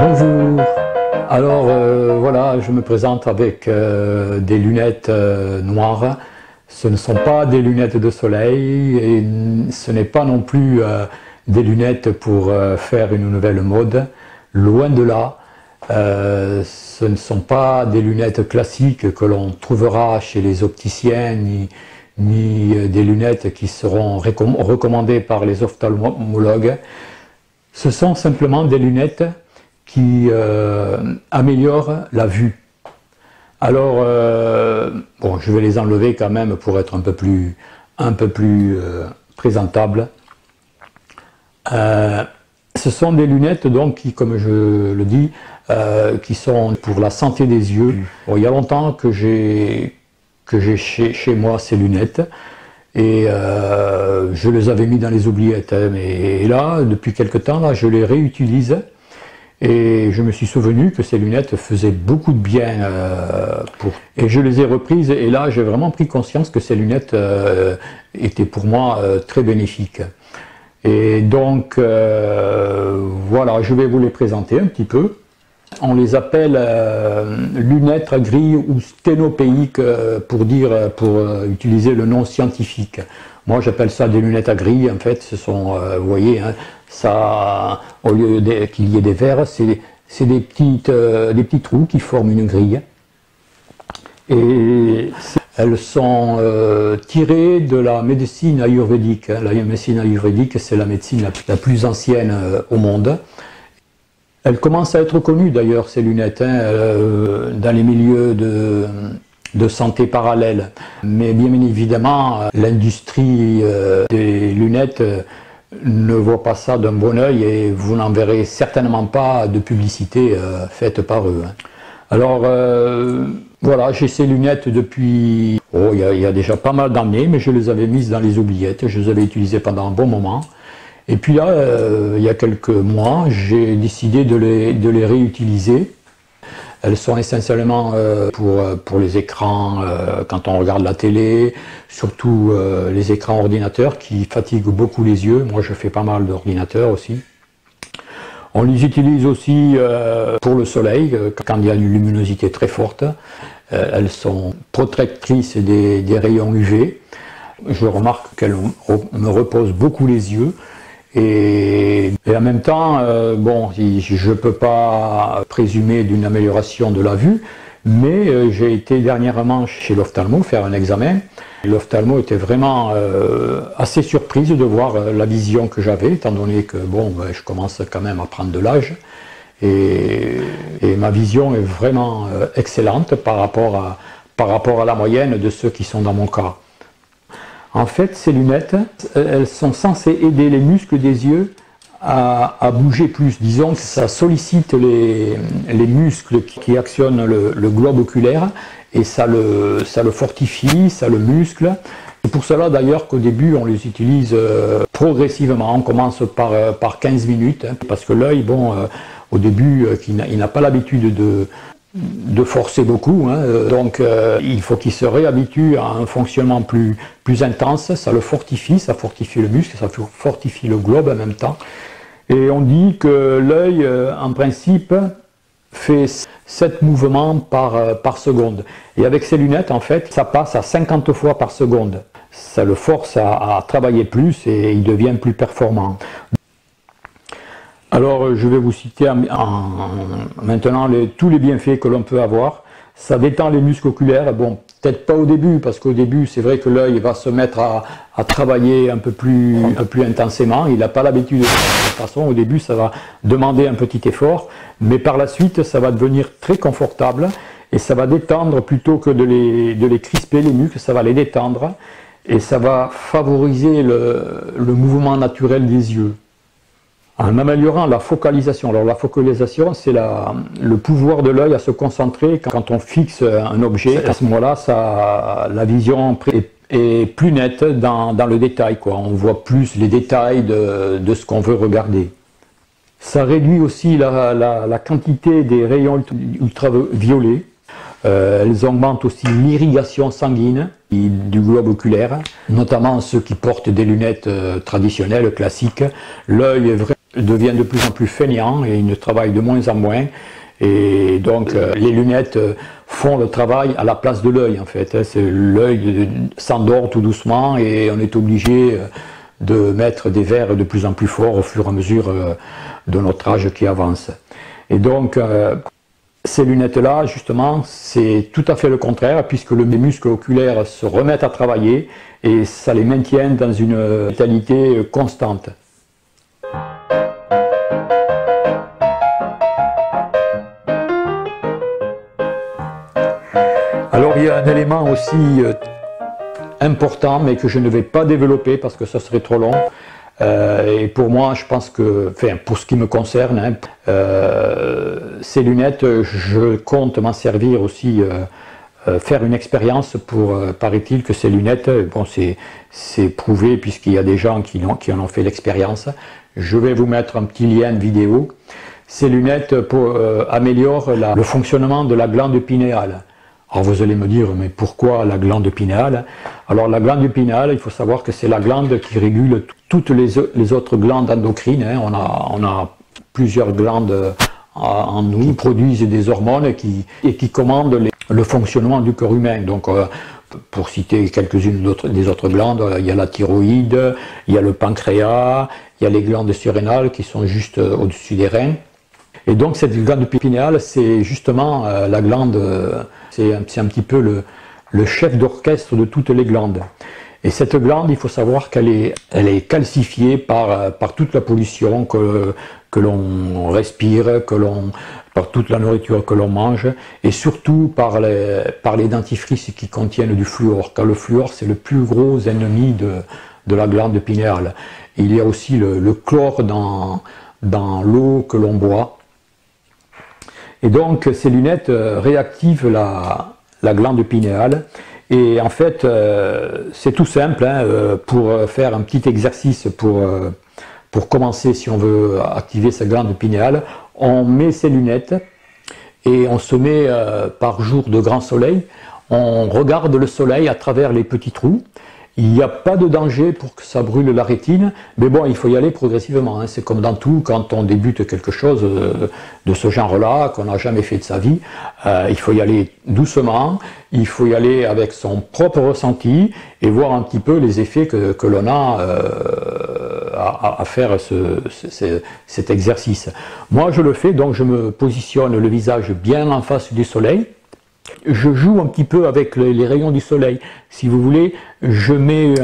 Bonjour, alors voilà, je me présente avec des lunettes noires. Ce ne sont pas des lunettes de soleil et ce n'est pas non plus des lunettes pour faire une nouvelle mode. Loin de là, ce ne sont pas des lunettes classiques que l'on trouvera chez les opticiens, ni des lunettes qui seront recommandées par les ophtalmologues. Ce sont simplement des lunettes qui améliorent la vue. Alors, bon, je vais les enlever quand même pour être un peu plus présentable. Ce sont des lunettes donc qui, comme je le dis, qui sont pour la santé des yeux. Bon, il y a longtemps que j'ai chez moi ces lunettes et je les avais mis dans les oubliettes, hein, mais là, depuis quelque temps, là, je les réutilise. Et je me suis souvenu que ces lunettes faisaient beaucoup de bien et je les ai reprises et là j'ai vraiment pris conscience que ces lunettes étaient pour moi très bénéfiques. Et donc voilà, je vais vous les présenter un petit peu. On les appelle lunettes à grille ou sténopéiques pour utiliser le nom scientifique. Moi j'appelle ça des lunettes à grille, en fait ce sont, vous voyez, hein, ça, au lieu qu'il y ait des verres, c'est des petits trous qui forment une grille. Et elles sont tirées de la médecine ayurvédique. La médecine ayurvédique, c'est la médecine la plus ancienne au monde. Elles commencent à être connues d'ailleurs, ces lunettes, hein, dans les milieux de santé parallèle. Mais bien évidemment, l'industrie des lunettes ne voit pas ça d'un bon œil et vous n'en verrez certainement pas de publicité faite par eux. Alors voilà, j'ai ces lunettes depuis, il y a déjà pas mal d'années, mais je les avais mises dans les oubliettes, je les avais utilisées pendant un bon moment. Et puis là, il y a quelques mois, j'ai décidé de les réutiliser. Elles sont essentiellement pour les écrans quand on regarde la télé, surtout les écrans ordinateurs qui fatiguent beaucoup les yeux. Moi je fais pas mal d'ordinateurs aussi. On les utilise aussi pour le soleil, quand il y a une luminosité très forte. Elles sont protectrices des rayons UV. Je remarque qu'elles me reposent beaucoup les yeux. Et en même temps, bon, je ne peux pas présumer d'une amélioration de la vue, mais j'ai été dernièrement chez l'ophtalmo faire un examen. L'ophtalmo était vraiment assez surprise de voir la vision que j'avais, étant donné que bon, je commence quand même à prendre de l'âge. Et ma vision est vraiment excellente par rapport à la moyenne de ceux qui sont dans mon cas. En fait, ces lunettes, elles sont censées aider les muscles des yeux à bouger plus. Disons que ça sollicite les muscles qui actionnent le globe oculaire et ça le fortifie, ça le muscle. C'est pour cela d'ailleurs qu'au début on les utilise progressivement. On commence par 15 minutes, hein, parce que l'œil, bon, au début, il n'a pas l'habitude de forcer beaucoup, hein, donc il faut qu'il se réhabitue à un fonctionnement plus intense. Ça le fortifie, ça fortifie le muscle, ça fortifie le globe en même temps. Et on dit que l'œil, en principe, fait 7 mouvements par seconde. Et avec ces lunettes, en fait, ça passe à 50 fois par seconde. Ça le force à travailler plus et il devient plus performant. Alors, je vais vous citer maintenant tous les bienfaits que l'on peut avoir. Ça détend les muscles oculaires. Bon, peut-être pas au début, parce qu'au début, c'est vrai que l'œil va se mettre à travailler un peu plus intensément. Il n'a pas l'habitude de faire de cette façon. Au début, ça va demander un petit effort, mais par la suite, ça va devenir très confortable et ça va détendre plutôt que de les crisper, les muscles. Ça va les détendre et ça va favoriser le mouvement naturel des yeux. En améliorant la focalisation. Alors la focalisation, c'est le pouvoir de l'œil à se concentrer quand on fixe un objet. À ce moment-là, la vision est plus nette dans le détail, quoi. On voit plus les détails de ce qu'on veut regarder. Ça réduit aussi la quantité des rayons ultraviolets. Elles augmentent aussi l'irrigation sanguine du globe oculaire, notamment ceux qui portent des lunettes traditionnelles, classiques. L'œil est devient de plus en plus feignant et il ne travaille de moins en moins. Et donc les lunettes font le travail à la place de l'œil en fait. L'œil s'endort tout doucement et on est obligé de mettre des verres de plus en plus forts au fur et à mesure de notre âge qui avance. Et donc ces lunettes-là, justement, c'est tout à fait le contraire, puisque les muscles oculaires se remettent à travailler et ça les maintient dans une vitalité constante. Alors il y a un élément aussi important, mais que je ne vais pas développer parce que ça serait trop long. Et pour moi, je pense que, enfin, pour ce qui me concerne, hein, ces lunettes, je compte m'en servir aussi, faire une expérience pour, paraît-il que ces lunettes, bon, c'est prouvé puisqu'il y a des gens qui en ont fait l'expérience. Je vais vous mettre un petit lien vidéo. Ces lunettes améliorent le fonctionnement de la glande pinéale. Alors vous allez me dire, mais pourquoi la glande pinéale? Alors la glande pinéale, il faut savoir que c'est la glande qui régule toutes les autres glandes endocrines. Hein. On a plusieurs glandes en nous qui produisent des hormones et qui commandent le fonctionnement du corps humain. Donc pour citer quelques-unes des autres glandes, il y a la thyroïde, il y a le pancréas, il y a les glandes surrénales qui sont juste au-dessus des reins. Et donc cette glande pinéale, c'est justement la glande, c'est un petit peu le chef d'orchestre de toutes les glandes. Et cette glande, il faut savoir qu'elle est calcifiée par toute la pollution que l'on respire, par toute la nourriture que l'on mange, et surtout par les dentifrices qui contiennent du fluor, car le fluor c'est le plus gros ennemi de la glande pinéale. Il y a aussi le chlore dans l'eau que l'on boit. Et donc ces lunettes réactivent la glande pinéale. Et en fait, c'est tout simple, hein, pour faire un petit exercice pour commencer, si on veut activer sa glande pinéale, on met ses lunettes et on se met par jour de grand soleil, on regarde le soleil à travers les petits trous. Il n'y a pas de danger pour que ça brûle la rétine, mais bon, il faut y aller progressivement. Hein. C'est comme dans tout, quand on débute quelque chose de ce genre-là, qu'on n'a jamais fait de sa vie, il faut y aller doucement, il faut y aller avec son propre ressenti et voir un petit peu les effets que l'on a à faire cet exercice. Moi, je le fais, donc je me positionne le visage bien en face du soleil. Je joue un petit peu avec les rayons du soleil. Si vous voulez, je mets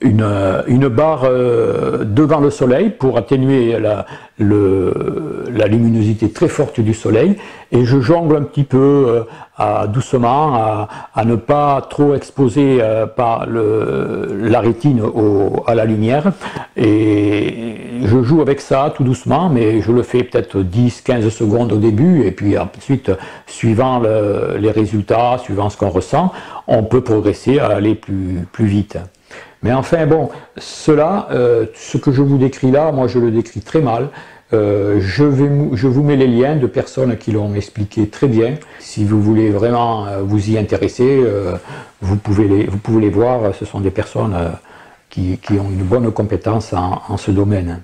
une barre devant le soleil pour atténuer la luminosité très forte du soleil et je jongle un petit peu doucement à ne pas trop exposer la rétine à la lumière et je joue avec ça tout doucement, mais je le fais peut-être 10-15 secondes au début et puis ensuite, suivant les résultats, suivant ce qu'on ressent, on peut progresser à aller plus vite. Mais enfin bon, ce que je vous décris là, moi je le décris très mal. Je vous mets les liens de personnes qui l'ont expliqué très bien. Si vous voulez vraiment vous y intéresser, vous pouvez les voir. Ce sont des personnes qui ont une bonne compétence en ce domaine.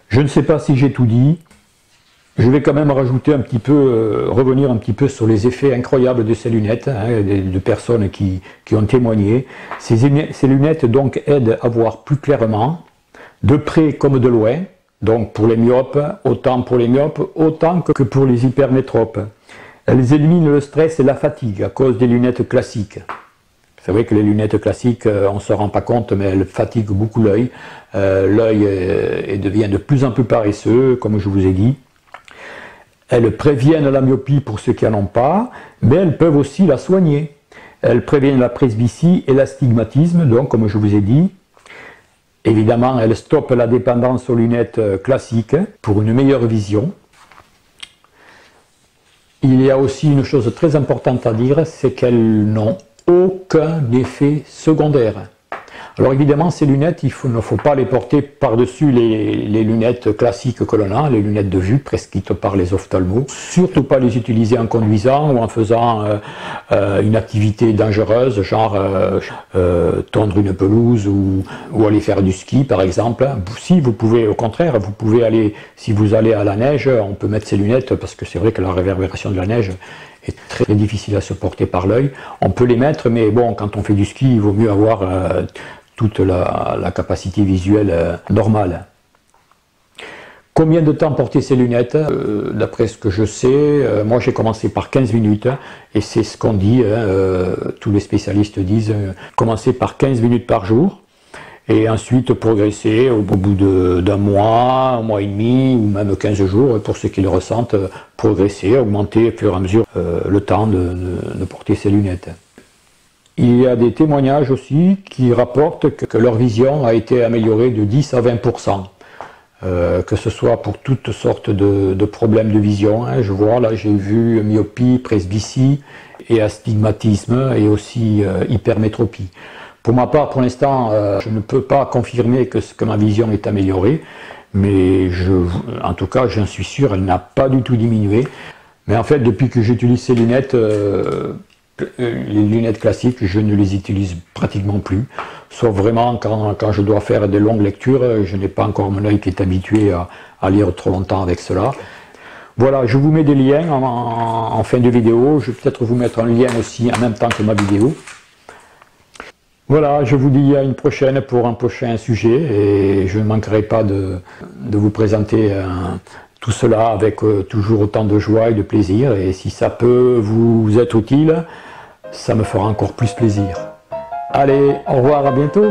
Je ne sais pas si j'ai tout dit. Je vais quand même rajouter un petit peu, revenir un petit peu sur les effets incroyables de ces lunettes, hein, de personnes qui ont témoigné. Ces lunettes donc aident à voir plus clairement, de près comme de loin, donc pour les myopes, autant pour les myopes, autant que pour les hypermétropes. Elles éliminent le stress et la fatigue à cause des lunettes classiques. C'est vrai que les lunettes classiques, on ne se rend pas compte, mais elles fatiguent beaucoup l'œil. L'œil devient de plus en plus paresseux, comme je vous ai dit. Elles préviennent la myopie pour ceux qui n'en ont pas, mais elles peuvent aussi la soigner. Elles préviennent la presbytie et l'astigmatisme, donc comme je vous ai dit. Évidemment, elles stoppent la dépendance aux lunettes classiques pour une meilleure vision. Il y a aussi une chose très importante à dire, c'est qu'elles n'ont aucun effet secondaire. Alors évidemment, ces lunettes, il ne faut pas les porter par-dessus les lunettes classiques que l'on a, les lunettes de vue prescrites par les ophtalmos. Surtout pas les utiliser en conduisant ou en faisant une activité dangereuse, genre tondre une pelouse ou aller faire du ski par exemple. Si vous pouvez, au contraire, vous pouvez aller, si vous allez à la neige, on peut mettre ces lunettes parce que c'est vrai que la réverbération de la neige est très difficile à supporter par l'œil. On peut les mettre, mais bon, quand on fait du ski, il vaut mieux avoir toute la capacité visuelle normale. Combien de temps porter ces lunettes? D'après ce que je sais, moi j'ai commencé par 15 minutes, et c'est ce qu'on dit, tous les spécialistes disent, commencer par 15 minutes par jour, et ensuite progresser au bout d'un mois, un mois et demi, ou même 15 jours, pour ceux qui le ressentent, progresser, augmenter au fur et à mesure le temps de porter ces lunettes. Il y a des témoignages aussi qui rapportent que leur vision a été améliorée de 10 à 20%, que ce soit pour toutes sortes de problèmes de vision. Je vois, là j'ai vu myopie, presbytie et astigmatisme et aussi hypermétropie. Pour ma part, pour l'instant, je ne peux pas confirmer que ma vision est améliorée, mais en tout cas, j'en suis sûr, elle n'a pas du tout diminué. Mais en fait, depuis que j'utilise ces lunettes, les lunettes classiques, je ne les utilise pratiquement plus, sauf vraiment quand je dois faire de longues lectures. Je n'ai pas encore mon œil qui est habitué à lire trop longtemps avec cela. Voilà, je vous mets des liens en fin de vidéo. Je vais peut-être vous mettre un lien aussi en même temps que ma vidéo. Voilà, je vous dis à une prochaine pour un prochain sujet, et je ne manquerai pas de vous présenter tout cela avec toujours autant de joie et de plaisir, et si ça peut vous être utile, ça me fera encore plus plaisir. Allez, au revoir, à bientôt.